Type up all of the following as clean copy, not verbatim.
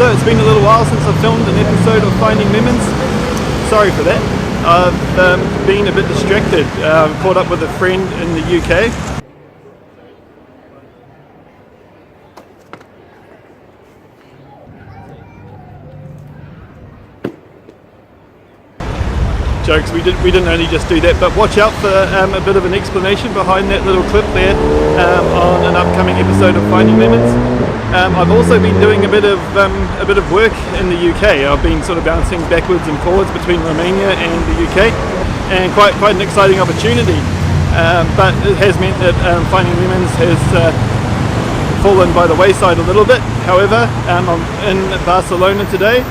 So it's been a little while since I've filmed an episode of Finding Lemons. Sorry for that. I've been a bit distracted. Caught up with a friend in the UK. Jokes, we didn't only just do that, but watch out for a bit of an explanation behind that little clip there on an upcoming episode of Finding Lemons. I've also been doing a bit of work in the UK. I've been sort of bouncing backwards and forwards between Romania and the UK, and quite an exciting opportunity. But it has meant that Finding Lemons has fallen by the wayside a little bit. However, I'm in Barcelona today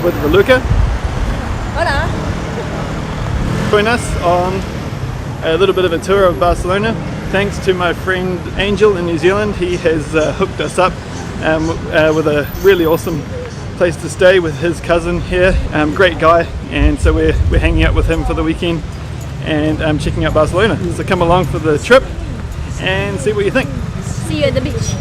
with Raluca. Hola. Join us on a little bit of a tour of Barcelona. Thanks to my friend Angel in New Zealand. He has hooked us up with a really awesome place to stay with his cousin here. Great guy, and so we're hanging out with him for the weekend and checking out Barcelona. So come along for the trip and see what you think. See you at the beach.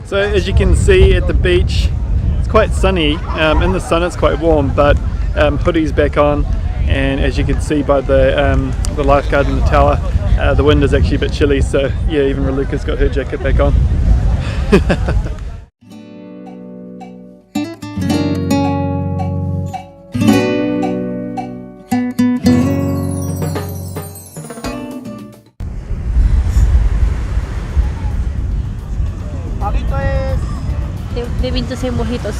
So as you can see at the beach, it's quite sunny. In the sun it's quite warm, but hoodie's back on, and as you can see by the lifeguard in the tower, the wind is actually a bit chilly, so yeah, even Raluca's got her jacket back on. De 26 mojitos.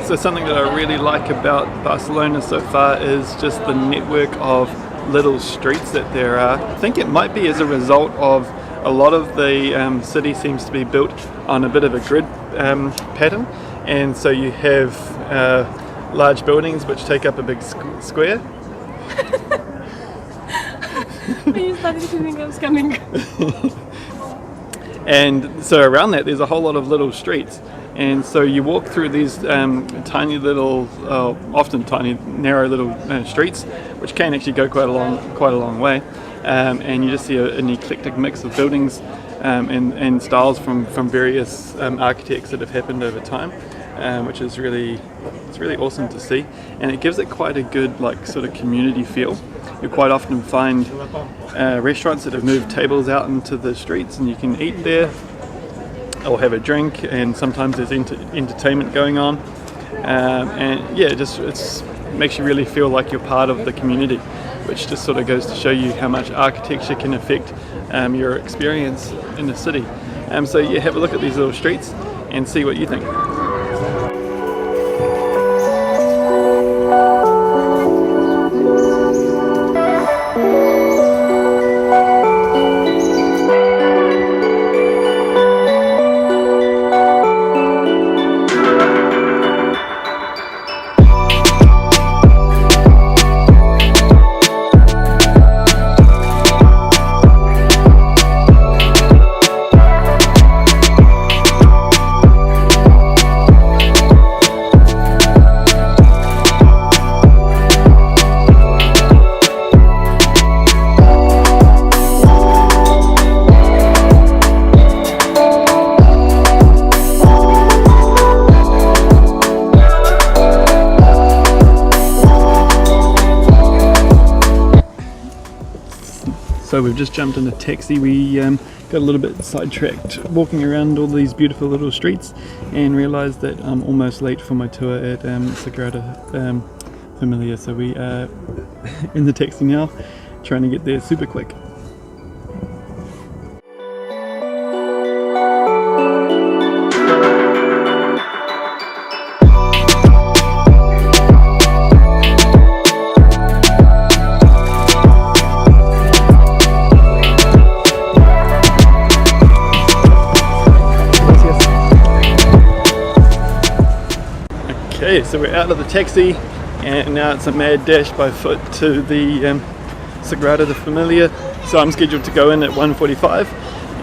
So something that I really like about Barcelona so far is just the network of little streets that there are. I think it might be as a result of a lot of the city seems to be built on a bit of a grid pattern, and so you have large buildings which take up a big square. You started to think I was coming. And so around that there's a whole lot of little streets, and so you walk through these tiny little, often tiny narrow little streets, which can actually go quite a long way, and you just see an eclectic mix of buildings and styles from various architects that have happened over time, which is really awesome to see, and it gives it quite a good sort of community feel. You quite often find restaurants that have moved tables out into the streets, and you can eat there or have a drink, and sometimes there's entertainment going on, and yeah, it makes you really feel like you're part of the community, which just sort of goes to show you how much architecture can affect your experience in the city. So yeah, have a look at these little streets and see what you think. So we've just jumped in a taxi. We got a little bit sidetracked walking around all these beautiful little streets and realised that I'm almost late for my tour at Sagrada Familia. So we are in the taxi now, trying to get there super quick. Okay, so we're out of the taxi and now it's a mad dash by foot to the Sagrada de Familia. So I'm scheduled to go in at 1:45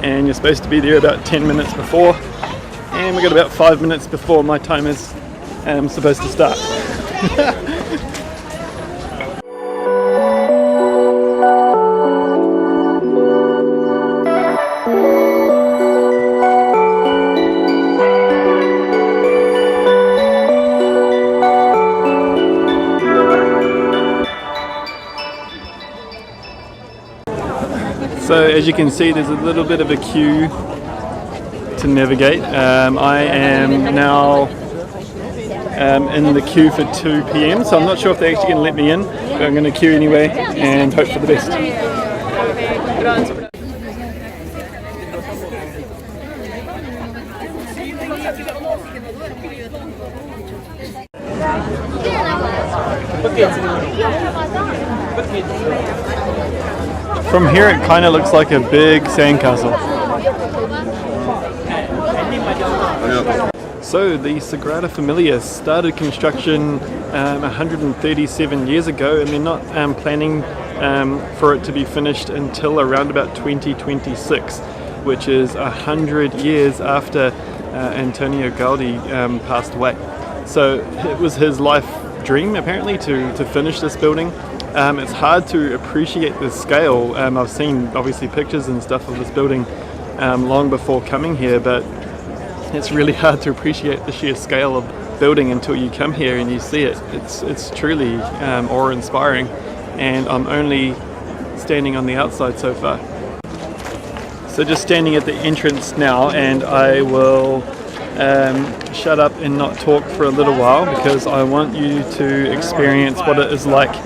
and you're supposed to be there about 10 minutes before, and we got about 5 minutes before my time is supposed to start. So as you can see, there's a little bit of a queue to navigate. I am now in the queue for 2 p.m, so I'm not sure if they're actually going to let me in, but I'm going to queue anyway and hope for the best. From here it kind of looks like a big sandcastle. So the Sagrada Familia started construction 137 years ago, and they're not planning for it to be finished until around about 2026, which is 100 years after Antonio Gaudi passed away. So it was his life dream apparently to finish this building. It's hard to appreciate the scale. I've seen obviously pictures and stuff of this building long before coming here, but it's really hard to appreciate the sheer scale of building until you come here and you see it. It's truly awe-inspiring, and I'm only standing on the outside so far. So just standing at the entrance now, and I will shut up and not talk for a little while because I want you to experience what it is like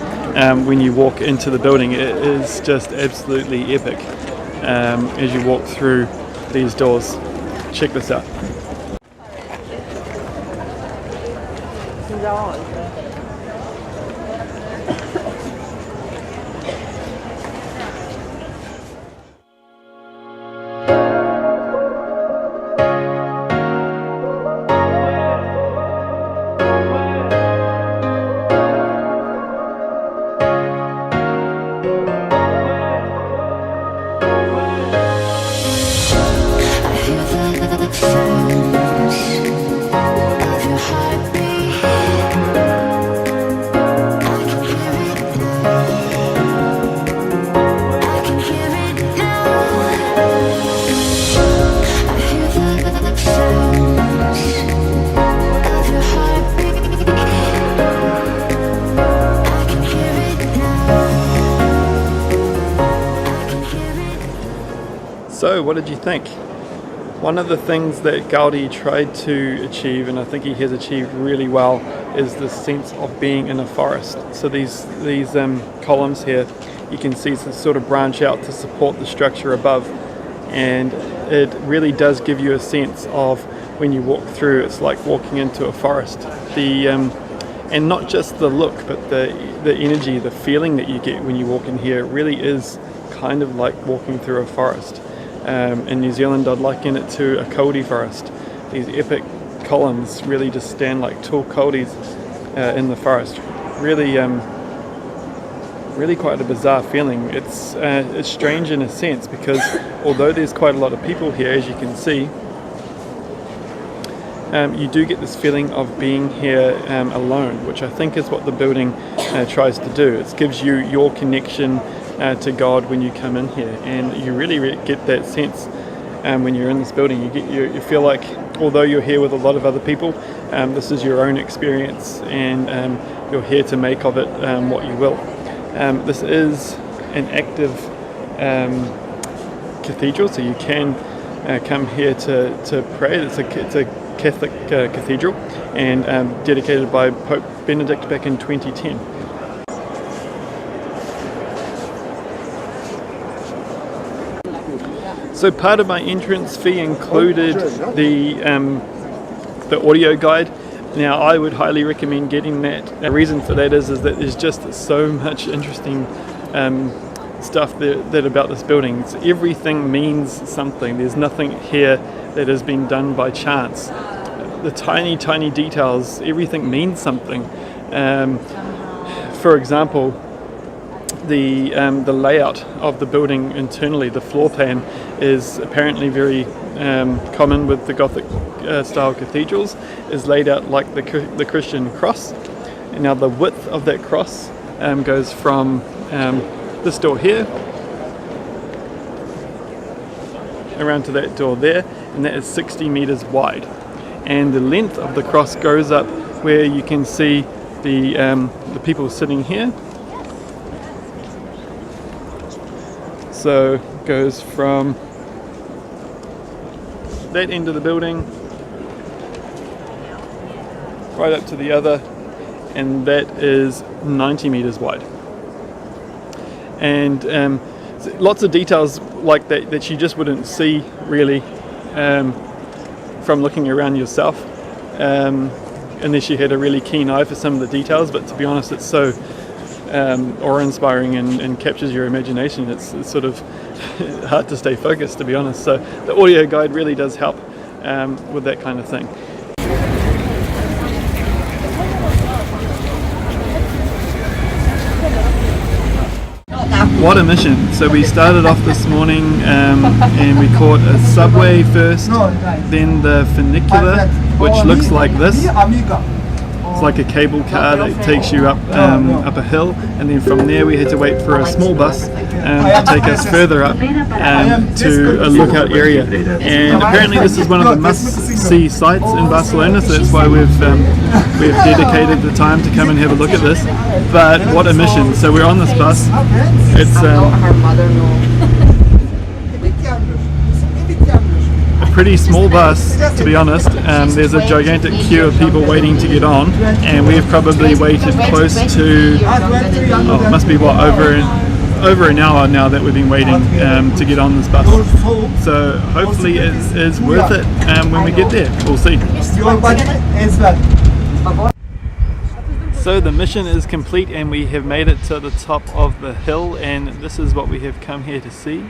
when you walk into the building. It is just absolutely epic as you walk through these doors. Check this out. So what did you think? One of the things that Gaudi tried to achieve, and I think he has achieved really well, is the sense of being in a forest. So these columns here, you can see sort of branch out to support the structure above, and it really does give you a sense of when you walk through, it's like walking into a forest. And not just the look, but the energy, the feeling that you get when you walk in here, really is kind of like walking through a forest. In New Zealand, I'd liken it to a kauri forest. These epic columns really just stand like tall kauris in the forest. Really quite a bizarre feeling. It's strange in a sense because although there's quite a lot of people here, as you can see, you do get this feeling of being here alone, which I think is what the building tries to do. It gives you your connection to God when you come in here, and you really get that sense when you're in this building. You feel like although you're here with a lot of other people, this is your own experience, and you're here to make of it what you will. This is an active cathedral, so you can come here to pray. It's a Catholic cathedral, and dedicated by Pope Benedict back in 2010. So part of my entrance fee included the audio guide. Now I would highly recommend getting that. The reason for that is that there's just so much interesting stuff that about this building. Everything means something. There's nothing here that has been done by chance. The tiny details, everything means something. For example, the layout of the building internally, the floor plan, is apparently very common with the Gothic style cathedrals, is laid out like the Christian cross. And now the width of that cross goes from this door here around to that door there, and that is 60 meters wide. And the length of the cross goes up where you can see the people sitting here. So it goes from that end of the building right up to the other, and that is 90 meters wide. And lots of details like that you just wouldn't see really from looking around yourself, unless you had a really keen eye for some of the details. But to be honest, it's so awe-inspiring and captures your imagination. It's sort of hard to stay focused, to be honest. So the audio guide really does help with that kind of thing. What a mission. So we started off this morning and we caught a subway first, then the funicular, which looks like this. It's like a cable car that takes you up a hill, and then from there we had to wait for a small bus to take us further up to a lookout area. And apparently this is one of the must-see sites in Barcelona, so that's why we've dedicated the time to come and have a look at this. But what a mission! So we're on this bus. It's pretty small bus, to be honest. There's a gigantic queue of people waiting to get on, and we've probably waited close to, it must be what, over an hour now that we've been waiting to get on this bus. So hopefully it is worth it when we get there. We'll see. So the mission is complete and we have made it to the top of the hill, and this is what we have come here to see.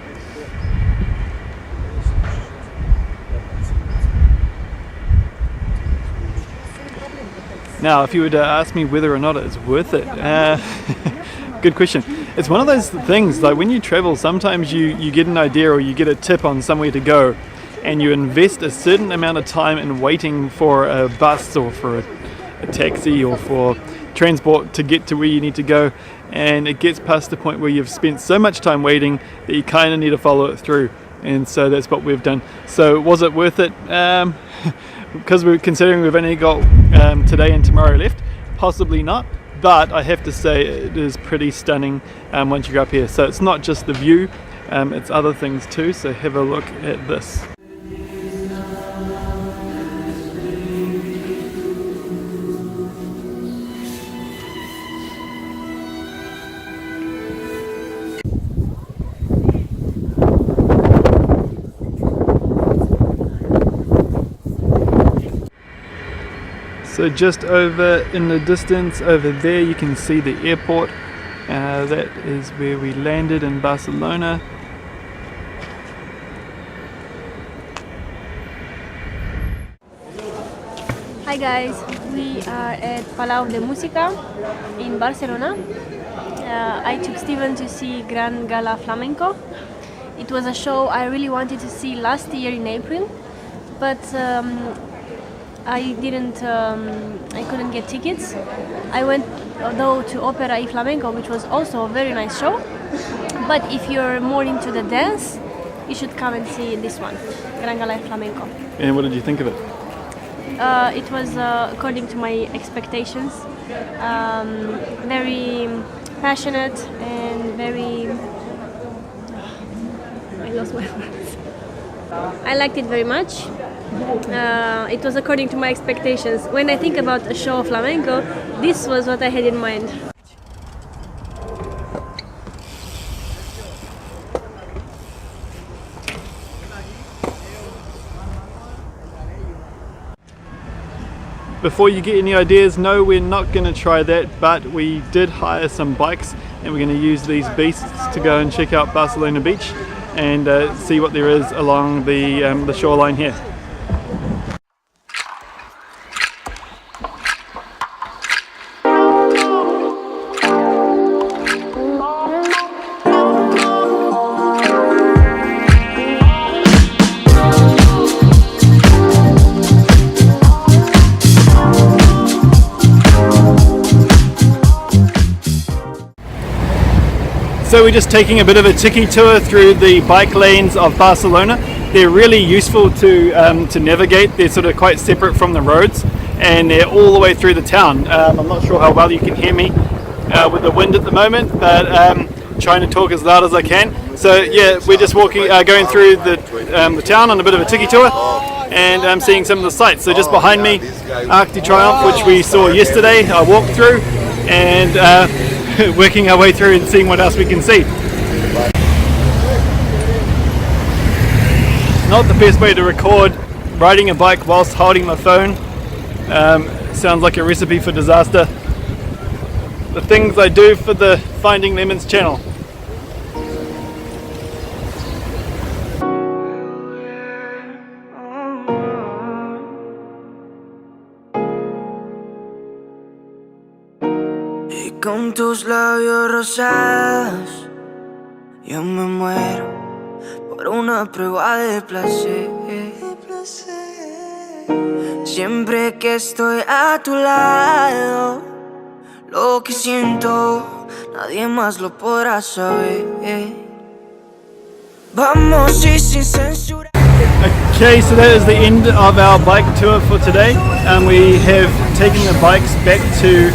Now, if you were to ask me whether or not it's worth it, good question. It's one of those things, like when you travel, sometimes you get an idea or you get a tip on somewhere to go, and you invest a certain amount of time in waiting for a bus or for a taxi or for transport to get to where you need to go, and it gets past the point where you've spent so much time waiting that you kind of need to follow it through. And so that's what we've done. So was it worth it? Because we're considering we've only got today and tomorrow left, possibly not, but I have to say it is pretty stunning once you go up here. So it's not just the view, it's other things too, so have a look at this. So just over in the distance over there you can see the airport. That is where we landed in Barcelona. Hi guys, we are at Palau de Música in Barcelona. I took Steven to see Gran Gala Flamenco. It was a show I really wanted to see last year in April, but I couldn't get tickets. I went though to Opera y Flamenco, which was also a very nice show. But if you're more into the dance, you should come and see this one, Gran Gala Flamenco. And what did you think of it? It was according to my expectations, very passionate and very lost my words. I liked it very much. It was according to my expectations. When I think about a show of flamenco, this was what I had in mind. Before you get any ideas, no, we're not going to try that, but we did hire some bikes and we're going to use these beasts to go and check out Barcelona Beach and see what there is along the shoreline here. So we're just taking a bit of a tiki tour through the bike lanes of Barcelona. They're really useful to navigate. They're sort of quite separate from the roads and they're all the way through the town. I'm not sure how well you can hear me with the wind at the moment, but trying to talk as loud as I can. So yeah, we're just walking, going through the town on a bit of a tiki tour and I'm seeing some of the sights. So just behind me, Arc de Triomphe, which we saw yesterday, I walked through and working our way through and seeing what else we can see. Not the best way to record riding a bike whilst holding my phone. Sounds like a recipe for disaster. The things I do for the Finding Lemons channel. Con tus labios rosados, yo me muero por una prueba de placer. Siempre que estoy a tu lado, lo que siento, nadie más lo podrá saber. Vamos y sin censura. Okay, so that is the end of our bike tour for today. We have taken the bikes back to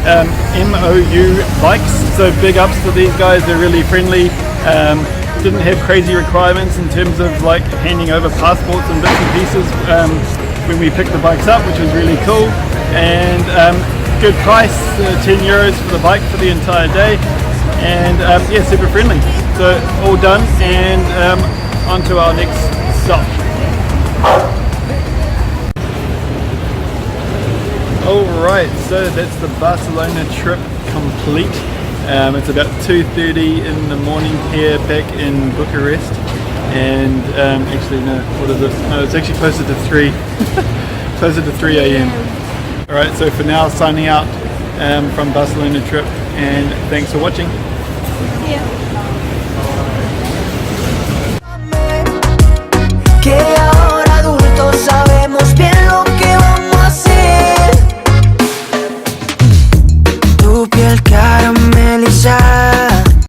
MOU bikes, so big ups to these guys. They're really friendly. Didn't have crazy requirements in terms of like handing over passports and bits and pieces when we picked the bikes up, which was really cool. And good price, €10 for the bike for the entire day, and yeah, super friendly. So all done, and on to our next stop. Alright, so that's the Barcelona trip complete. It's about 2:30 in the morning here back in Bucharest, and actually no, what is it? No, it's actually closer to 3 closer to 3 a.m. Alright, so for now, signing out from Barcelona trip, and thanks for watching. Yeah.